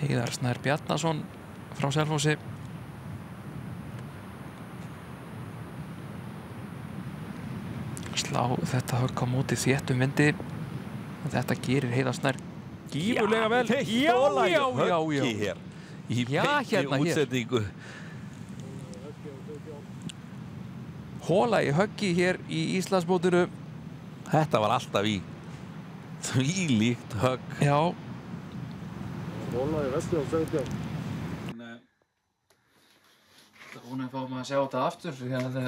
Heiðar Snær Bjarnason frá Selfossi. Slá þetta högg á móti þéttum vindi. Þetta gerir Heiðar Snær gífurlega vel. Höggi hér í beinni útsendingu. Hola í höggi hér í Íslandsmótinu. Þetta var alltaf í þvílíkt högg. Já. Hola í vestri á 17. Hún er fáum að sjá þetta aftur því að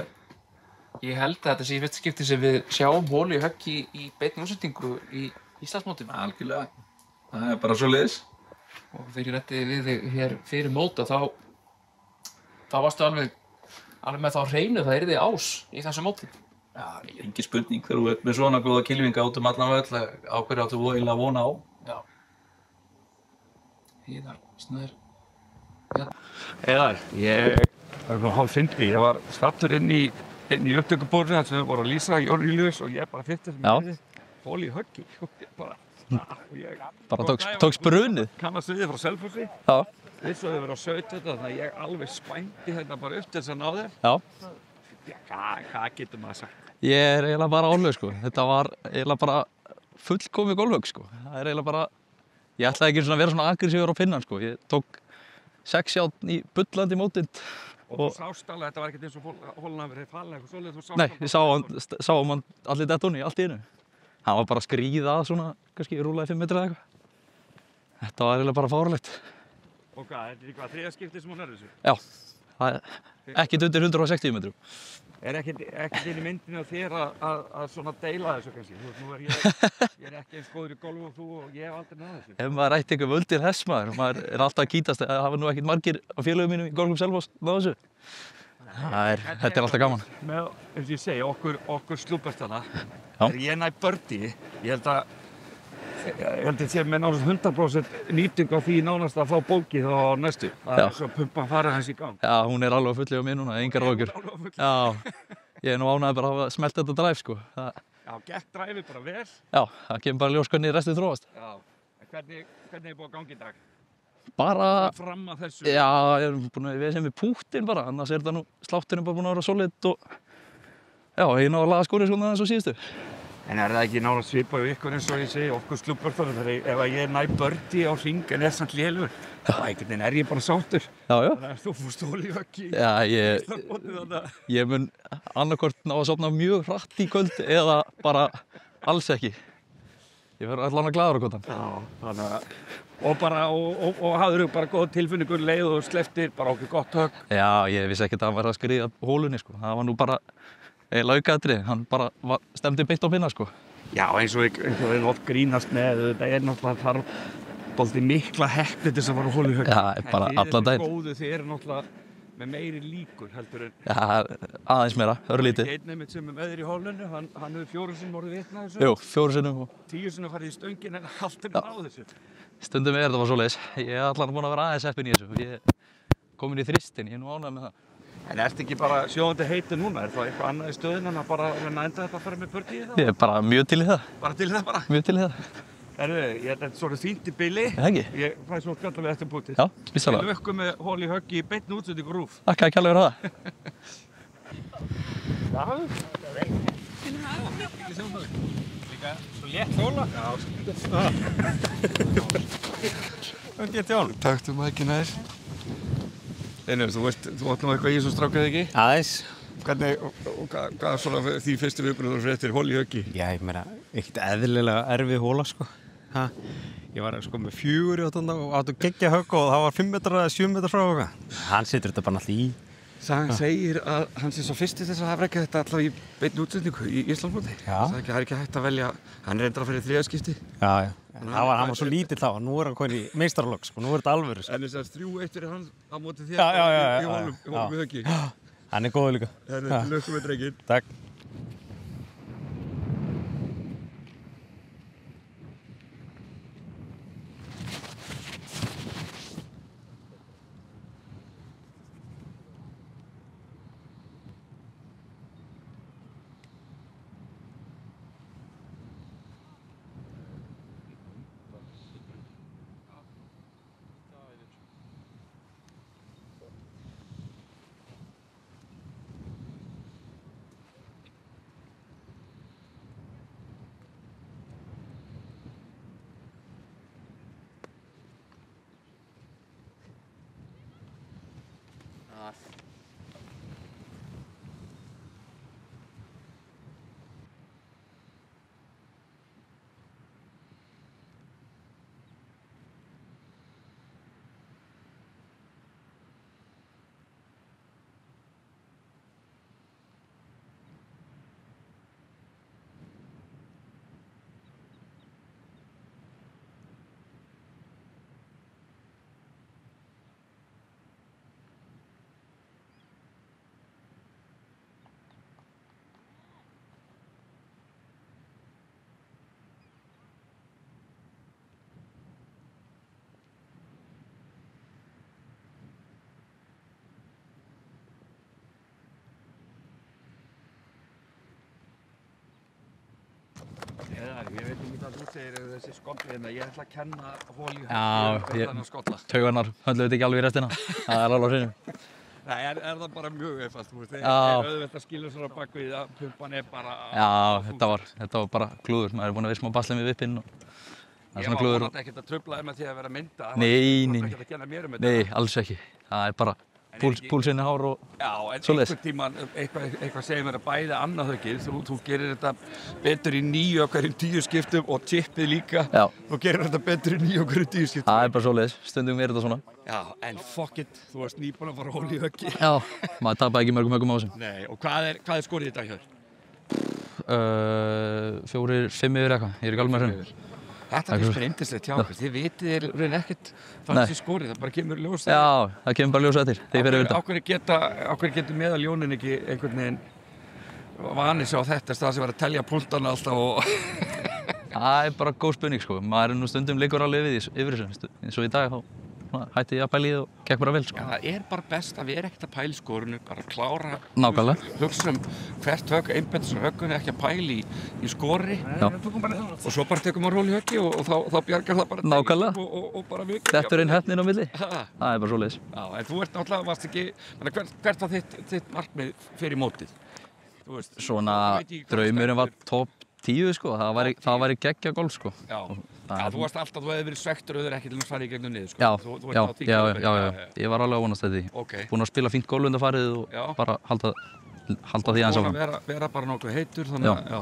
ég held að þetta sé í fyrsta skipti sem við sjáum holu í höggi í beinni útsendingu í Íslandsmótinu. Algjörlega. Það er bara svoleiðis. Og þegar ég rætti við þig hér fyrir móta þá varstu alveg með þá hreinu það yrði ás í þessu móti. Já, engin spurning þegar þú ert með svona góða kylfinga út allan völl á hverju áttu eiginlega að vona á. Já. Heiðar Snær. Heiðar, það var hálf fyndið. Ég var staddur inn í upptökuborðinu þar sem við vorum að lýsa Jón Júlíus og ég bara fyrst þessum holu í höggi. Bara tókst brunið. Kannast við frá Selfossi. Já. Við svo hefur verið á 17 þannig að ég alveg spændi þetta bara upp til þess að ná þér. Já. Hvað getur maður sagt? Ég er eiginlega bara ánlegur sko. Þetta var eiginlega bara fullkomið golfhögg sko. Það er eiginlega bara, ég ætlaði ekki að vera svona aggressífur á pinnan sko. Ég tók 6 járn í bullandi mótind. Og þú sást alveg, þetta var ekkert eins og holuna hafi verið falið eitthvað svoleiðis, þú sást Nei, ég sá hann allir detta honni, allt í einu. Hann var bara að skríða svona, kannski rúlaði 5 metra eða eitthvað. Þetta var eiginlega bara fáránlegt. Og hvað, þetta er eitthvað þriðja skipti sem hún er þessu? Já, það er ekkert undir 160 metrum. Er ekkert inn í myndinu á þér að svona deila þessu kannski? Nú er ég ekki eins góður í golf og þú og ég hef aldrei náð þessu. Ef maður ætti eitthvað völdir þess maður er alltaf að kýtast, það hafa nú ekkert margir á félögum mínum í golfklúbb Selfoss náð þessu. Þetta er alltaf gaman. Með, eins og ég segi, okkur slúbertana, Já. ég næ birdie, ég held að ég sé með nánast 100% nýting á því nánast að fá bókið á næstu. Það er svo pumpan farið hans í gang. Já, hún er alveg fullið á mér núna, engar áhyggjur. Já, ég er nú ánægður bara að hafa smellt þetta drive sko. Já, gekk drive bara vel. Já, það kemur bara ljós hvernig restið þróast. Já, en hvernig er búið að gangi í dag? Bara, Fram að þessu? já, ég er búin að við sem við púttinn bara, annars er þetta nú, slátturinn bara búin að vera solid og já, ég náðu að laga skórið svona aðeins á síðustu. En er það ekki náttúrulega svipað við ykkur eins og ég segi, okkur slúbörðar, ef ég næ birdie á hring en er samt lélegur, þá einhvern veginn er ég bara sáttur. Já, já. Þannig að þú fórst holu í höggi. Já, ég mun annarkvort ná að sofna mjög hratt í kvöld eða bara alls ekki. Ég verður allan að glaður á kvöldan. Já, þannig að, og hafður þú bara góð tilfinningur leið og sleftir, bara okkur gott högg. Já, ég vissi ekki að hann var að skriða hólunni sko, það var nú bara aukaðatriði, hann bara stemdi beint á pinna sko. Já, eins og við oft grínast með, þetta er náttúrulega þarf dálítið mikla heppni til þess að fara holu í höggi. Já, bara allan daginn. Þið eru náttúrulega með meiri líkur heldur en... Já, aðeins meira, örlítið. Einn einmitt sem með þér í hólunni, hann hefur 4 sinnum orðið vitni að þessu. Jú, 4 sinnum. 10 sinnum farið í stöngin en alltaf náðu þessu. Stundum er þetta bara svoleiðis. Ég er allan búinn að vera aðeins heppinn í þessu. Ég er komin í þristinn, ég er nú ánægður með það. En ertu ekki bara sjóðandi heitur núna? Er það eitthvað annað í stöðin en að bara enda þetta að fara með birdie þá? Ég er bara mjög til í það. Bara til það bara? Mjög til í það. Ég held að þetta er svolítið fínt í bili. Það ekki? Ég fæ svo skemmtilega eftir bútið. Já, vissalega. Við lökkum með holu í höggi í beinni útsendingu RÚV. Takk að kjærlega fyrir það. Líka svo létt hóla. Já. Taktu mækinn aðeins. Einnig, þú átt nú eitthvað í þessum strákaði ekki? Aðeins. Hvernig, hvað svona því fyrstu viðbröður fréttir holu í höggi? Já, ég meina, ekkert eðlilega erfið hóla, sko. Ég var sko með 4 og áttu geggja högg og það var 5 metrar eða 7 metrar frá okkar. Hann setur þetta bara alltaf í. Sagan segir að hann sé svo fyrsti þess að hafa ekki þetta alltaf í beinni útsendingu í Íslandsmóti. Já. Það er ekki hægt að velja, hann er reyndar að fyrir 3. skipti. Já, já. Hann var svo lítill þá, nú er hann komin í meistaralög, sko, nú er þetta alvöru. En þess að 3-1 fyrir hann á móti þér Já. í holum í höggi. Hann er góður líka. Lökkum við drenginn. Takk. Ég veit ekki hvað þú segir ef þessi skolli hérna, ég ætla að kenna holi Já, skolla. taugarnar höndluðu þetta ekki alveg í restina. Það er alveg á hreinu. Nei, er það bara mjög einfalt, þú veist, Já. auðvitað að skilja svona bak við að pumpan er bara... Já, þetta var bara klúður. Maður er búinn að vera smá basli með vippinn og það er svona Ég klúður. var vonandi ekkert að trufla þér með því að vera að mynda. Nei. Ekkert að kenna mér þetta. Nei, alls ekki. Það er bara púlsinni hár og Já, en svoleiðis. einhvern tímann, eitthvað segir mér að bæði annað höggið, þú gerir þetta betur í 9 af hverjum 10 skiptum og chippið líka. Já. Þú gerir þetta betur í 9 af hverjum 10 skiptum. Það er bara svoleiðis. Stundum er þetta svona. Já, en fuck it, þú varst nýbúinn að fara hól í höggi. Já, maður tapaði ekki mörgum höggum á þessum. Nei, og hvað er skorið í dag hjá þér? 4, 5 yfir eitthvað. Ég er ekki alveg með hreinu. Þetta finnst mér yndislegt hjá okkur, þið vitið er raun ekkert Nei. þessi skorið, það bara kemur ljós. Já, það kemur bara ljós eftir. Þegar ég fer yfir þetta. Á hverju getur meðaljónin ekki einhvern veginn vanið sig á þetta stað sem var að telja punktana alltaf og... Það er bara góð spurning sko. Maður er nú stundum leikur alveg yfir þessu. Eins og í dag þá hætti ég að pæla í það og gekk bara vel sko. Já, það er bara best að vera ekkert að pæla í skorinu, bara að klára... Nákvæmlega. Hugsa hvert högg, einbetta sér höggunni, ekki að pæla í skori. Já. Og svo bara tekum maður hól í höggi og þá bjargar það bara... Nákvæmlega. Og bara við... Þetta er einn heppnin á milli. Ha. Það er bara svoleiðis. Já, en þú ert náttúrulega, varst ekki... Hvert var þitt markmið fyrir mótið? Þú veist, Svona veit ekki hvað draumurinn var sterkur. topp 10 sko. Það væri geggja golf sko. Já, þú varst alltaf, þú hefði verið svektur auður ekki til að fara í gegnum niður, sko. Já, Þú já, ert á því já, kaliber. já. Ég var alveg að vonast þetta því. Ok. Búinn að spila fínt golf undanfarið og Já. bara halda því aðeins Búin áfram. að vera bara nokkuð heitur, þannig að, já.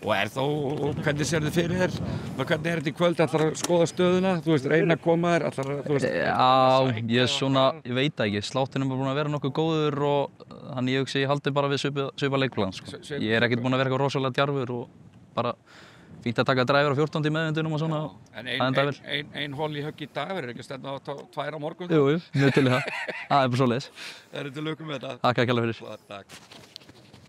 Og hvernig sér þið fyrir þér? Hvernig er þetta í kvöld? Ætlar að skoða stöðuna? Þú veist, reyna að koma þér? Ætlar að, þú veist... Já, ég veit það ekki. Slátturinn er búinn að vera nokkuð góður og þannig ég hugsi ég haldi bara við svipa leikplan, sko. Ég er ekkert búinn að vera eitthvað rosalega djarfur og bara fínt að taka dræfur á 14 meðvindunum og svona. En enda vel. ein hól í högg í dag, verður ekki að stefna á 2 á morgun? Jú, mjög til í það. Það er bara svoleiðis. Er þetta lögum með þetta? Takk að kella fyrir. Takk.